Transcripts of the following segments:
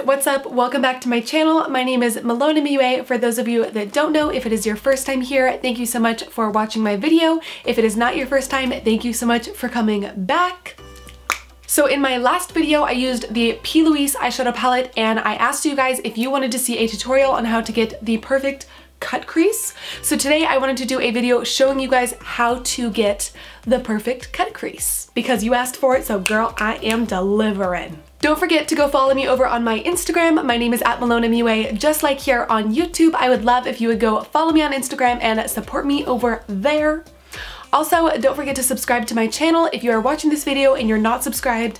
what's up? Welcome back to my channel. My name is Malonemua. For those of you that don't know, if it is your first time here, thank you so much for watching my video. If it is not your first time, thank you so much for coming back. So in my last video, I used the PLouise eyeshadow palette and I asked you guys if you wanted to see a tutorial on how to get the perfect cut crease. So today I wanted to do a video showing you guys how to get the perfect cut crease because you asked for it, so girl, I am delivering. Don't forget to go follow me over on my Instagram. My name is @Malonemua, just like here on YouTube. I would love if you would go follow me on Instagram and support me over there. Also, don't forget to subscribe to my channel. If you are watching this video and you're not subscribed,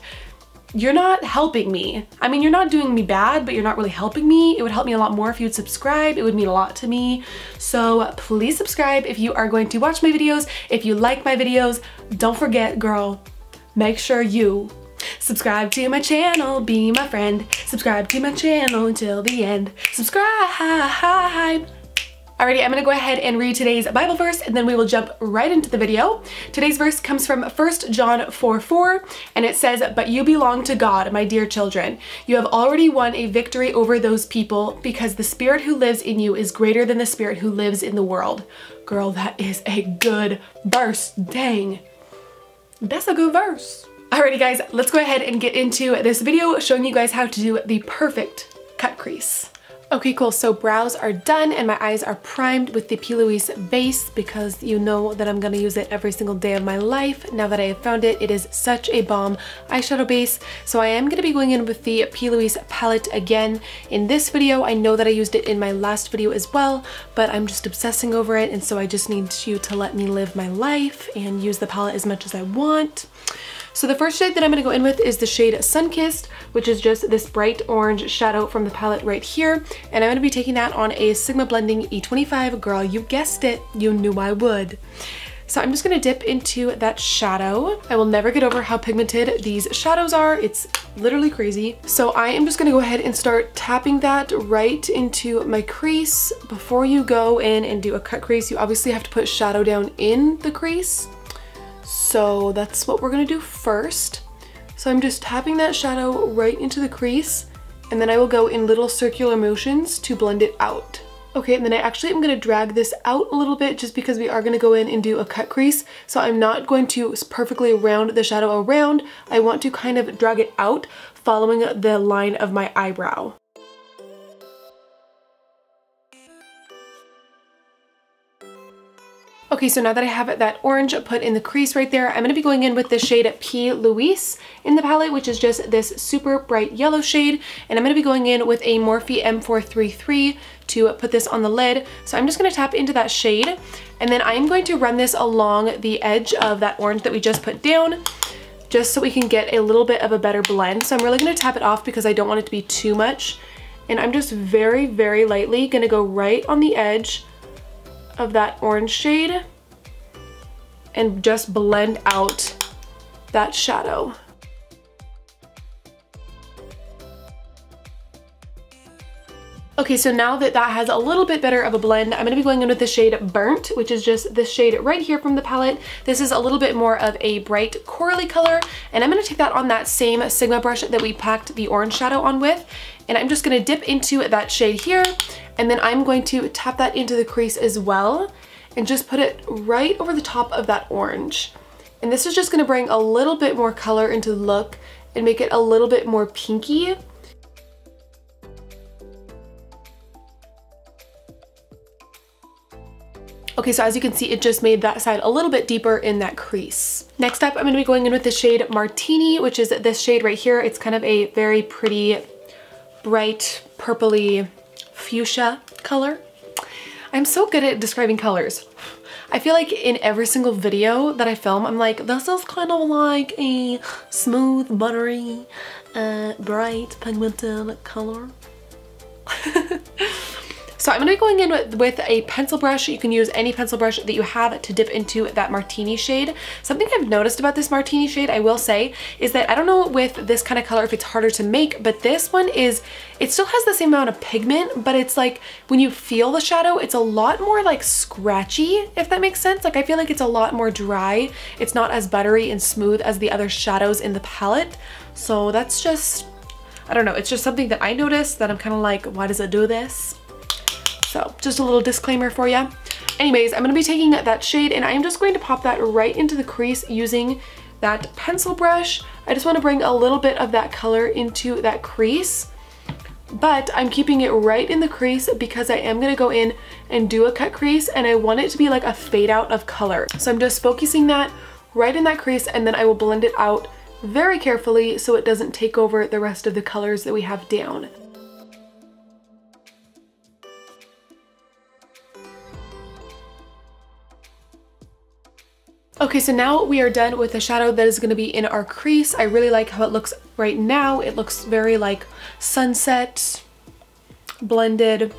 you're not helping me. I mean, you're not doing me bad, but you're not really helping me. It would help me a lot more if you would subscribe. It would mean a lot to me. So please subscribe if you are going to watch my videos. If you like my videos, don't forget, girl, make sure you subscribe to my channel, be my friend. Subscribe to my channel until the end. Subscribe. Alrighty, I'm gonna go ahead and read today's Bible verse and then we will jump right into the video. Today's verse comes from 1 John 4:4 and it says, "But you belong to God, my dear children. You have already won a victory over those people because the spirit who lives in you is greater than the spirit who lives in the world." Girl, that is a good verse. Dang, that's a good verse. Alrighty guys, let's go ahead and get into this video showing you guys how to do the perfect cut crease. Okay, cool, so brows are done and my eyes are primed with the PLouise Base because you know that I'm gonna use it every single day of my life. Now that I have found it, it is such a bomb eyeshadow base. So I am gonna be going in with the PLouise Palette again in this video. I know that I used it in my last video as well, but I'm just obsessing over it and so I just need you to let me live my life and use the palette as much as I want. So the first shade that I'm going to go in with is the shade Sunkissed, which is just this bright orange shadow from the palette right here. And I'm going to be taking that on a Sigma Blending E25. Girl, you guessed it. You knew I would. So I'm just going to dip into that shadow. I will never get over how pigmented these shadows are. It's literally crazy. So I am just going to go ahead and start tapping that right into my crease. Before you go in and do a cut crease, you obviously have to put shadow down in the crease. So that's what we're gonna do first. So I'm just tapping that shadow right into the crease and then I will go in little circular motions to blend it out. Okay, and then I actually am gonna drag this out a little bit just because we are gonna go in and do a cut crease. So I'm not going to perfectly round the shadow around. I want to kind of drag it out following the line of my eyebrow. Okay, so now that I have that orange put in the crease right there, I'm going to be going in with the shade PLouise in the palette, which is just this super bright yellow shade. And I'm going to be going in with a Morphe M433 to put this on the lid. So I'm just going to tap into that shade. And then I'm going to run this along the edge of that orange that we just put down, just so we can get a little bit of a better blend. So I'm really going to tap it off because I don't want it to be too much. And I'm just very, very lightly going to go right on the edge of that orange shade and just blend out that shadow. Okay, so now that that has a little bit better of a blend, I'm gonna be going in with the shade Burnt, which is just this shade right here from the palette. This is a little bit more of a bright corally color, and I'm gonna take that on that same Sigma brush that we packed the orange shadow on with, and I'm just gonna dip into that shade here, and then I'm going to tap that into the crease as well, and just put it right over the top of that orange. And this is just gonna bring a little bit more color into the look and make it a little bit more pinky. Okay, so as you can see, it just made that side a little bit deeper in that crease. Next up, I'm gonna be going in with the shade Martini, which is this shade right here. It's kind of a very pretty, bright, purpley fuchsia color. I'm so good at describing colors. I feel like in every single video that I film, I'm like, this is kind of like a smooth, buttery, bright, pigmented color. So I'm going to be going in with a pencil brush. You can use any pencil brush that you have to dip into that Martini shade. Something I've noticed about this Martini shade, I will say, is that I don't know with this kind of color if it's harder to make, but this one is, it still has the same amount of pigment, but it's like when you feel the shadow, it's a lot more like scratchy, if that makes sense. Like I feel like it's a lot more dry. It's not as buttery and smooth as the other shadows in the palette. So that's just, I don't know, it's just something that I noticed that I'm kind of like, why does it do this? So just a little disclaimer for you. Anyways, I'm going to be taking that shade and I'm just going to pop that right into the crease using that pencil brush. I just want to bring a little bit of that color into that crease, but I'm keeping it right in the crease because I am going to go in and do a cut crease and I want it to be like a fade out of color. So I'm just focusing that right in that crease and then I will blend it out very carefully so it doesn't take over the rest of the colors that we have down. Okay, so now we are done with the shadow that is going to be in our crease. I really like how it looks right now. It looks very like sunset, blended,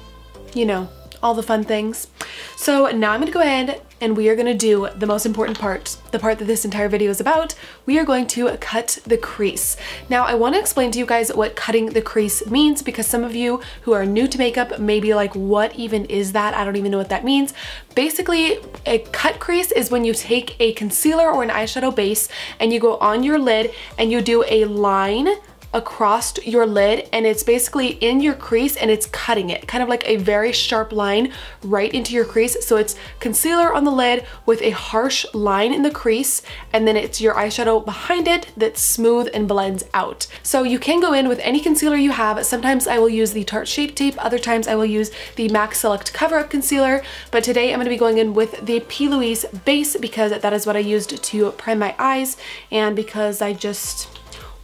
you know, all the fun things. So now I'm going to go ahead and we are going to do the most important part, the part that this entire video is about. We are going to cut the crease. Now I want to explain to you guys what cutting the crease means because some of you who are new to makeup may be like, what even is that? I don't even know what that means. Basically, a cut crease is when you take a concealer or an eyeshadow base and you go on your lid and you do a line across your lid and it's basically in your crease and it's cutting it, kind of like a very sharp line right into your crease. So it's concealer on the lid with a harsh line in the crease and then it's your eyeshadow behind it that's smooth and blends out. So you can go in with any concealer you have. Sometimes I will use the Tarte Shape Tape, other times I will use the MAC Select Cover Up Concealer, but today I'm going to be going in with the PLouise Base because that is what I used to prime my eyes and because I just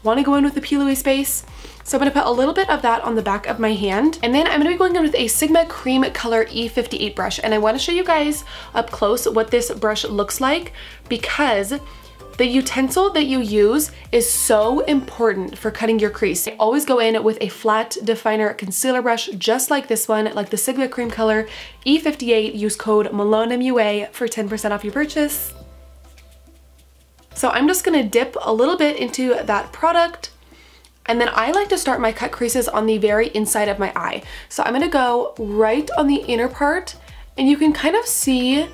want to go in with the PLouise Base. So I'm going to put a little bit of that on the back of my hand. And then I'm going to be going in with a Sigma Cream Color E58 brush. And I want to show you guys up close what this brush looks like because the utensil that you use is so important for cutting your crease. I always go in with a flat definer concealer brush just like this one, like the Sigma Cream Color E58. Use code Malonemua for 10% off your purchase. So I'm just gonna dip a little bit into that product and then I like to start my cut creases on the very inside of my eye. So I'm gonna go right on the inner part and you can kind of see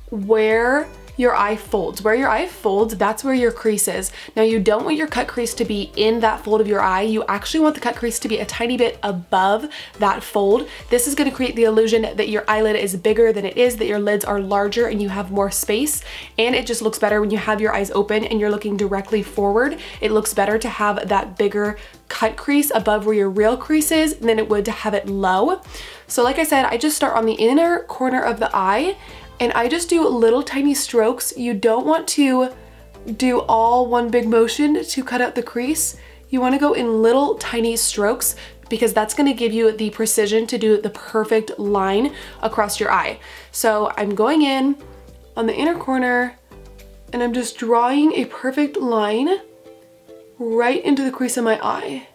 where your eye folds. Where your eye folds, that's where your crease is. Now you don't want your cut crease to be in that fold of your eye. You actually want the cut crease to be a tiny bit above that fold. This is going to create the illusion that your eyelid is bigger than it is, that your lids are larger and you have more space. And it just looks better when you have your eyes open and you're looking directly forward. It looks better to have that bigger cut crease above where your real crease is than it would to have it low. So like I said, I just start on the inner corner of the eye and I just do little tiny strokes. You don't want to do all one big motion to cut out the crease. You want to go in little tiny strokes because that's going to give you the precision to do the perfect line across your eye. So I'm going in on the inner corner and I'm just drawing a perfect line right into the crease of my eye.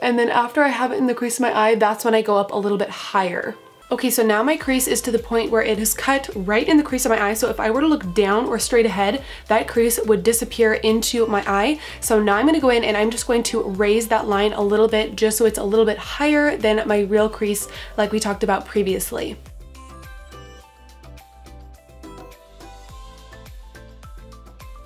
And then after I have it in the crease of my eye, that's when I go up a little bit higher. Okay, so now my crease is to the point where it is cut right in the crease of my eye. So if I were to look down or straight ahead, that crease would disappear into my eye. So now I'm going to go in and I'm just going to raise that line a little bit just so it's a little bit higher than my real crease like we talked about previously.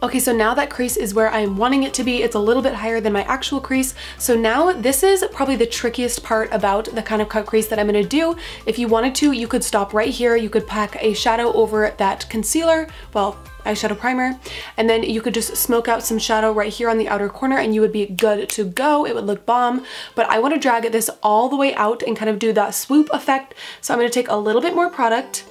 Okay, so now that crease is where I'm wanting it to be. It's a little bit higher than my actual crease. So now this is probably the trickiest part about the kind of cut crease that I'm gonna do. If you wanted to, you could stop right here. You could pack a shadow over that concealer, well, eyeshadow primer, and then you could just smoke out some shadow right here on the outer corner and you would be good to go. It would look bomb, but I wanna drag this all the way out and kind of do that swoop effect. So I'm gonna take a little bit more product.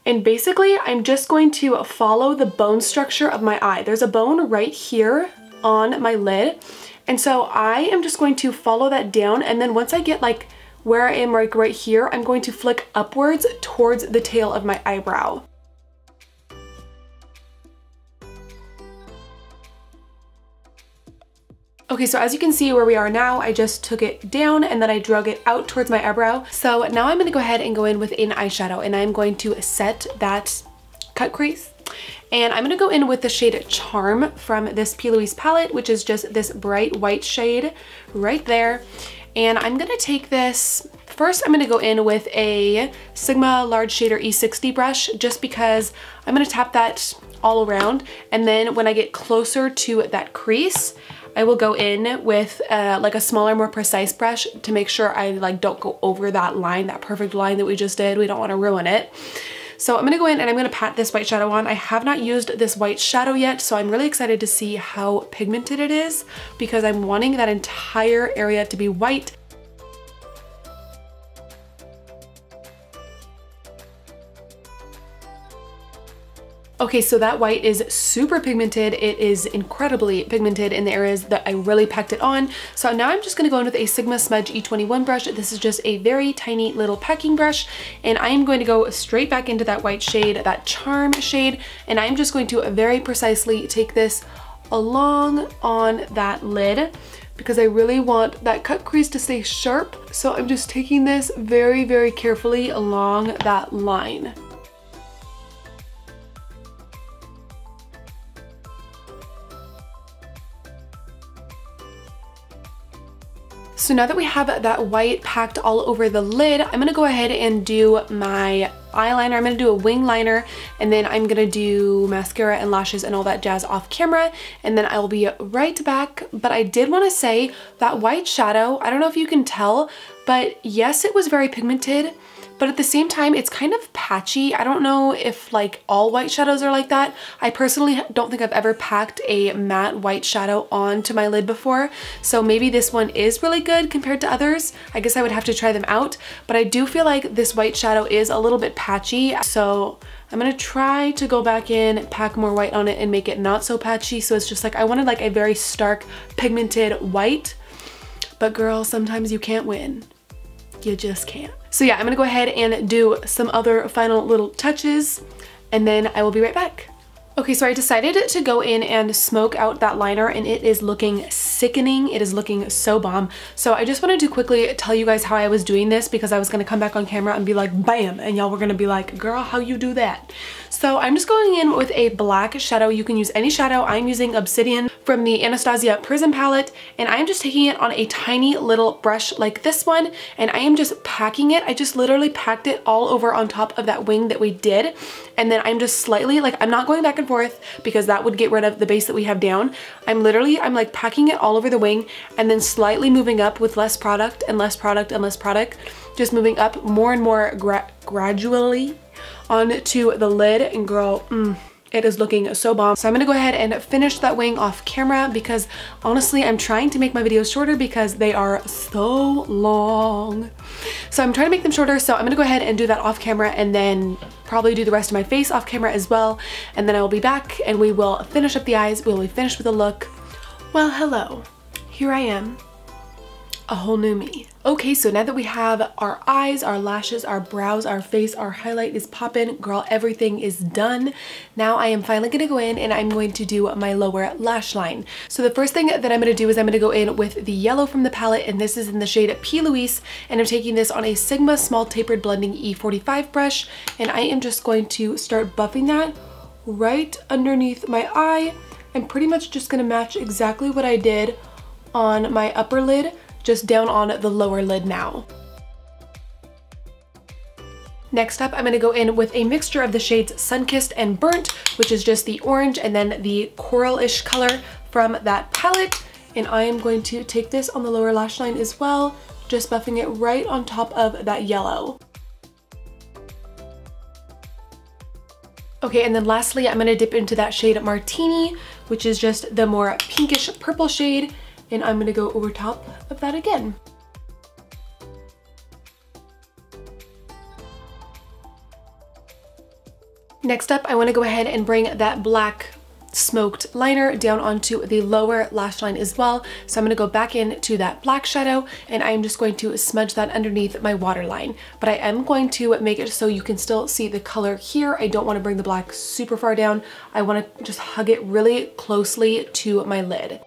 And basically, I'm just going to follow the bone structure of my eye. There's a bone right here on my lid. And so I am just going to follow that down. And then once I get like where I am like right here, I'm going to flick upwards towards the tail of my eyebrow. Okay, so as you can see where we are now, I just took it down and then I drug it out towards my eyebrow. So now I'm gonna go ahead and go in with an eyeshadow and I'm going to set that cut crease. And I'm gonna go in with the shade Charm from this PLouise palette, which is just this bright white shade right there. And I'm gonna take this, first I'm gonna go in with a Sigma Large Shader E60 brush just because I'm gonna tap that all around. And then when I get closer to that crease, I will go in with like a smaller, more precise brush to make sure I like don't go over that line, that perfect line that we just did. We don't want to ruin it. So I'm gonna go in and I'm gonna pat this white shadow on. I have not used this white shadow yet, so I'm really excited to see how pigmented it is because I'm wanting that entire area to be white. Okay, so that white is super pigmented. It is incredibly pigmented in the areas that I really packed it on. So now I'm just gonna go in with a Sigma Smudge E21 brush. This is just a very tiny little packing brush, and I am going to go straight back into that white shade, that Charm shade, and I'm just going to very precisely take this along on that lid because I really want that cut crease to stay sharp. So I'm just taking this very, very carefully along that line. So now that we have that white packed all over the lid, I'm gonna go ahead and do my eyeliner. I'm gonna do a wing liner, and then I'm gonna do mascara and lashes and all that jazz off camera, and then I will be right back. But I did wanna say that white shadow, I don't know if you can tell, but yes, it was very pigmented, but at the same time, it's kind of patchy. I don't know if like all white shadows are like that. I personally don't think I've ever packed a matte white shadow onto my lid before. So maybe this one is really good compared to others. I guess I would have to try them out, but I do feel like this white shadow is a little bit patchy. So I'm gonna try to go back in, pack more white on it and make it not so patchy. So it's just like, I wanted like a very stark pigmented white, but girl, sometimes you can't win. You just can't. So yeah, I'm gonna go ahead and do some other final little touches, and then I will be right back. Okay, so I decided to go in and smoke out that liner, and it is looking sickening. It is looking so bomb. So I just wanted to quickly tell you guys how I was doing this because I was gonna come back on camera and be like, bam, and y'all were gonna be like, girl, how you do that? So I'm just going in with a black shadow. You can use any shadow. I'm using Obsidian from the Anastasia Prism palette, and I'm just taking it on a tiny little brush like this one, and I am just packing it. I just literally packed it all over on top of that wing that we did, and then I'm just slightly, like, I'm not going back and forth because that would get rid of the base that we have down. I'm like packing it all over the wing and then slightly moving up with less product and less product and less product, just moving up more and more gradually onto the lid, and girl, it is looking so bomb. So I'm gonna go ahead and finish that wing off camera because honestly, I'm trying to make my videos shorter because they are so long. So I'm trying to make them shorter, so I'm gonna go ahead and do that off camera and then probably do the rest of my face off camera as well. And then I will be back and we will finish up the eyes. We'll be finished with the look. Well, hello, here I am. A whole new me. Okay, so now that we have our eyes, our lashes, our brows, our face, our highlight is popping, girl, everything is done. Now I am finally gonna go in and I'm going to do my lower lash line. So the first thing that I'm gonna do is I'm gonna go in with the yellow from the palette, and this is in the shade PLouise, and I'm taking this on a Sigma Small Tapered Blending E45 brush, and I am just going to start buffing that right underneath my eye. I'm pretty much just gonna match exactly what I did on my upper lid, just down on the lower lid now. Next up, I'm gonna go in with a mixture of the shades Sunkissed and Burnt, which is just the orange and then the coral-ish color from that palette. And I am going to take this on the lower lash line as well, just buffing it right on top of that yellow. Okay, and then lastly, I'm gonna dip into that shade Martini, which is just the more pinkish purple shade, and I'm gonna go over top of that again. Next up, I wanna go ahead and bring that black smoked liner down onto the lower lash line as well. So I'm gonna go back into that black shadow, and I'm just going to smudge that underneath my waterline. But I am going to make it so you can still see the color here. I don't wanna bring the black super far down. I wanna just hug it really closely to my lid.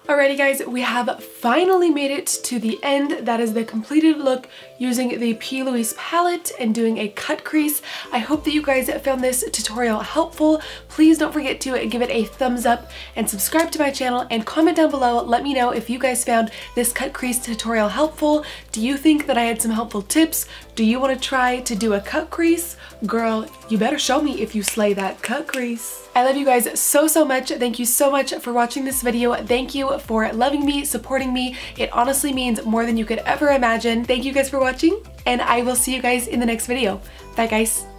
Alrighty guys, we have finally made it to the end. That is the completed look using the PLouise palette and doing a cut crease. I hope that you guys found this tutorial helpful. Please don't forget to give it a thumbs up and subscribe to my channel and comment down below. Let me know if you guys found this cut crease tutorial helpful. Do you think that I had some helpful tips? Do you want to try to do a cut crease? Girl, you better show me if you slay that cut crease. I love you guys so much. Thank you so much for watching this video. Thank you for loving me, supporting me. It honestly means more than you could ever imagine. Thank you guys for watching, and I will see you guys in the next video. Bye guys.